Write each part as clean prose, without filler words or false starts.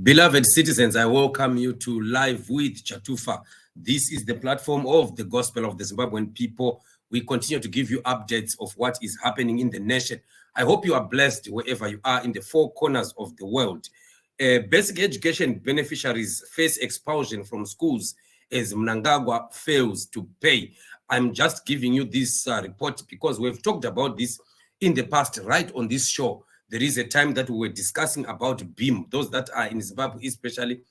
Beloved citizens, I welcome you to Live with Chatufa. This is the platform of the gospel of the Zimbabwean people. We continue to give you updates of what is happening in the nation. I hope you are blessed wherever you are in the four corners of the world. Basic education beneficiaries face expulsion from schools as Mnangagwa fails to pay. I'm just giving you this report because we've talked about this in the past right on this show. There is a time that we were discussing about BEAM. Those that are in Zimbabwe especially,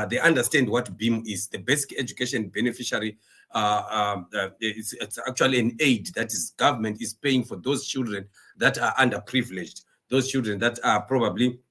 they understand what BEAM is. The basic education beneficiary, it's actually an aid that is government is paying for those children that are underprivileged, those children that are probably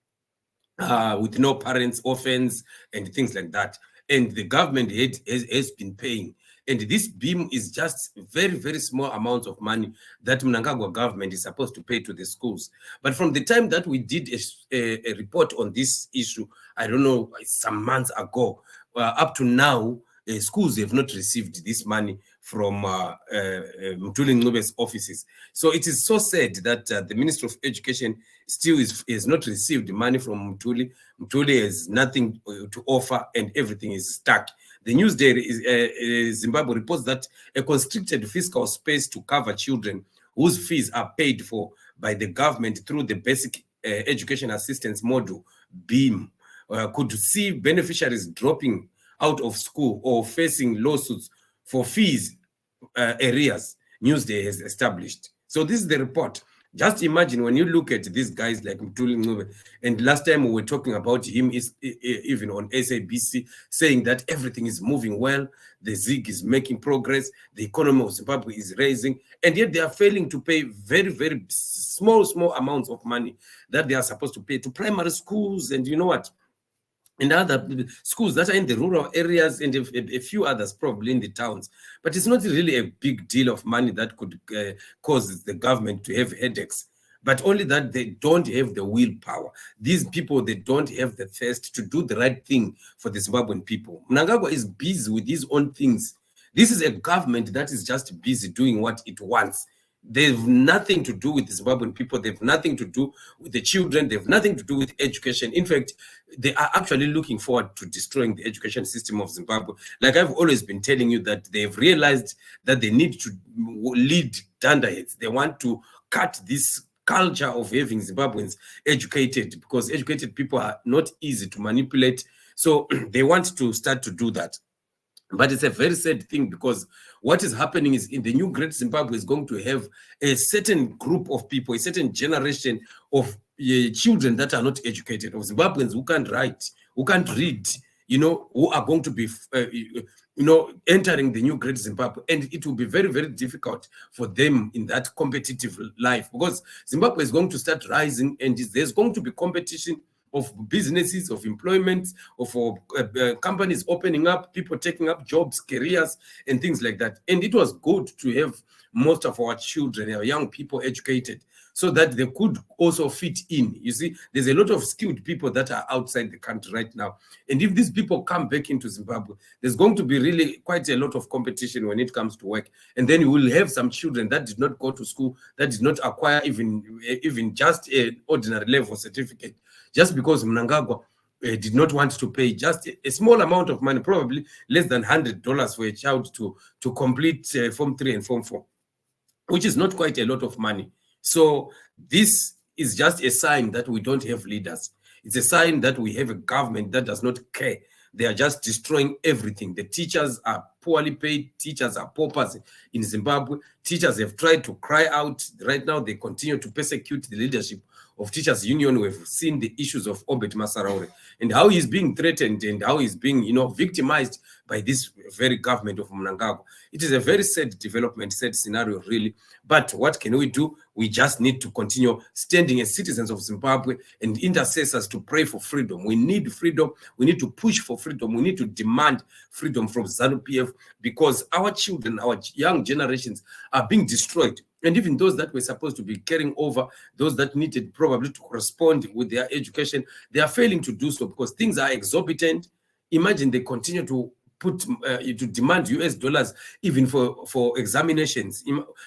with no parents, orphans, and things like that. And the government has been paying. And this BEAM is just very, very small amounts of money that Mnangagwa government is supposed to pay to the schools. But from the time that we did a report on this issue, I don't know, some months ago, up to now, schools have not received this money from Mthuli Ncwebe's offices. So it is so sad that the Minister of Education still is not received money from Mthuli. Mthuli has nothing to offer and everything is stuck. The Newsday Zimbabwe reports that a constricted fiscal space to cover children whose fees are paid for by the government through the basic education assistance model, BEAM, could see beneficiaries dropping out of school or facing lawsuits for fees arrears, Newsday has established. So this is the report. Just imagine when you look at these guys like Mthuli Ncwebe, and last time we were talking about him is even on SABC, saying that everything is moving well, the ZIG is making progress, the economy of Zimbabwe is rising, and yet they are failing to pay very, very small amounts of money that they are supposed to pay to primary schools and you know what? And other schools that are in the rural areas and a few others probably in the towns. But it's not really a big deal of money that could cause the government to have headaches, but only that they don't have the willpower. These people, they don't have the thirst to do the right thing for the Zimbabwean people. Mnangagwa is busy with his own things. This is a government that is just busy doing what it wants. They have nothing to do with the Zimbabwean people. They have nothing to do with the children. They have nothing to do with education. In fact, they are actually looking forward to destroying the education system of Zimbabwe. Like I've always been telling you that they've realized that they need to lead dunderheads. They want to cut this culture of having Zimbabweans educated because educated people are not easy to manipulate. So they want to start to do that. But it's a very sad thing because what is happening is in the new Great Zimbabwe is going to have a certain group of people, a certain generation of children that are not educated, of Zimbabweans who can't write, who can't read, you know, who are going to be, entering the new Great Zimbabwe. And it will be very, very difficult for them in that competitive life because Zimbabwe is going to start rising and there's going to be competition of businesses, of employment, of companies opening up, people taking up jobs, careers, and things like that. And it was good to have most of our children, our young people educated so that they could also fit in. You see, there's a lot of skilled people that are outside the country right now. And if these people come back into Zimbabwe, there's going to be really quite a lot of competition when it comes to work. And then you will have some children that did not go to school, that did not acquire even just an ordinary level certificate, just because Mnangagwa did not want to pay just a small amount of money, probably less than $100 for a child to complete Form 3 and Form 4, which is not quite a lot of money. So this is just a sign that we don't have leaders. It's a sign that we have a government that does not care. They are just destroying everything. The teachers are poorly paid. Teachers are paupers in Zimbabwe. Teachers have tried to cry out. Right now, they continue to persecute the leadership of Teachers Union. We've seen the issues of Obed Masaraure and how he's being threatened and how he's being, victimized by this very government of Mnangagwa. It is a very sad development, sad scenario, really. But what can we do? We just need to continue standing as citizens of Zimbabwe and intercessors to pray for freedom. We need freedom. We need to push for freedom. We need to demand freedom from ZANU-PF because our children, our young generations are being destroyed. And even those that were supposed to be carrying over, those that needed probably to correspond with their education, they are failing to do so because things are exorbitant. Imagine they continue to to demand US dollars even for examinations.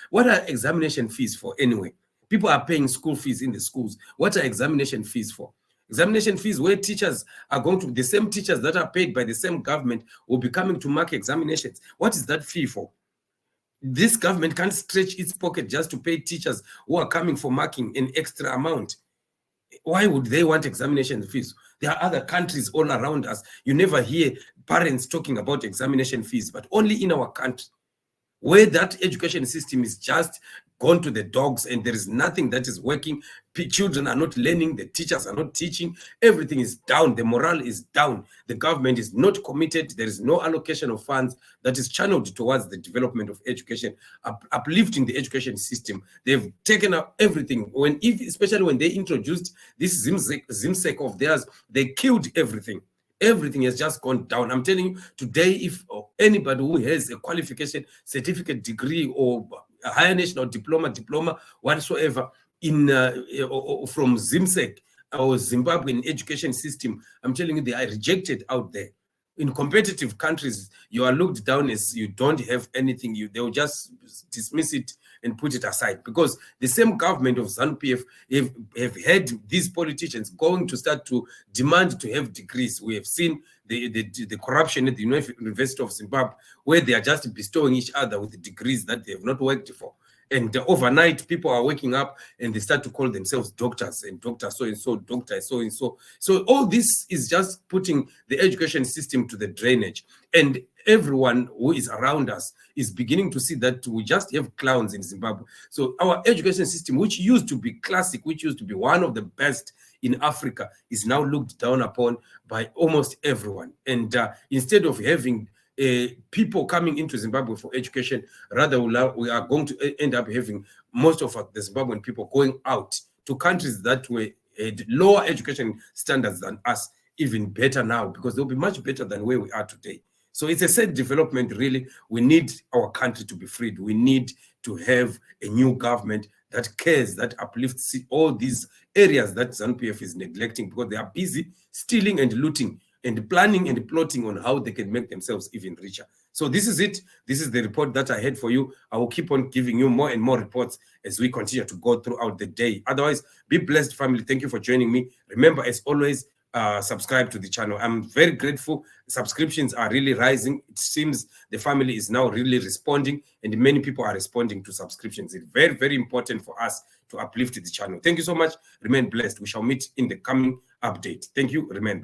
What are examination fees for anyway? People are paying school fees in the schools. What are examination fees for? Examination fees where teachers are going to, the same teachers that are paid by the same government will be coming to mark examinations. What is that fee for? This government can't stretch its pocket just to pay teachers who are coming for marking an extra amount. Why would they want examination fees? There are other countries all around us. You never hear parents talking about examination fees, but only in our country, where that education system is just gone to the dogs and there is nothing that is working. Children are not learning, the teachers are not teaching, everything is down, the morale is down, the government is not committed, there is no allocation of funds that is channeled towards the development of education, uplifting the education system. They've taken up everything. Especially when they introduced this ZIMSEC of theirs, they killed everything. Everything has just gone down. I'm telling you, today, if anybody who has a qualification, certificate, degree, or a higher national diploma, whatsoever, from ZIMSEC or Zimbabwean education system, I'm telling you, they are rejected out there. In competitive countries, you are looked down as you don't have anything. They'll just dismiss it and put it aside, because the same government of ZANU-PF have had these politicians going to start to demand to have degrees. We have seen the corruption at the University of Zimbabwe, where they are just bestowing each other with the degrees that they have not worked for. And overnight, people are waking up and they start to call themselves doctors, and doctor so-and-so, doctor so-and-so. So all this is just putting the education system to the drainage. And everyone who is around us is beginning to see that we just have clowns in Zimbabwe. So our education system, which used to be classic, which used to be one of the best in Africa, is now looked down upon by almost everyone. And instead of having people coming into Zimbabwe for education, rather we are going to end up having most of the Zimbabwean people going out to countries that had lower education standards than us, even better now, because they'll be much better than where we are today. So it's a sad development, really. We need our country to be freed. We need to have a new government that cares, that uplifts all these areas that ZANU-PF is neglecting, because they are busy stealing and looting and planning and plotting on how they can make themselves even richer. So this is it. This is the report that I had for you. I will keep on giving you more and more reports as we continue to go throughout the day. Otherwise, be blessed, family. Thank you for joining me. Remember, as always, subscribe to the channel. I'm very grateful. Subscriptions are really rising. It seems the family is now really responding, and many people are responding to subscriptions. It's very, very important for us to uplift the channel. Thank you so much. Remain blessed. We shall meet in the coming update. Thank you. Remain blessed.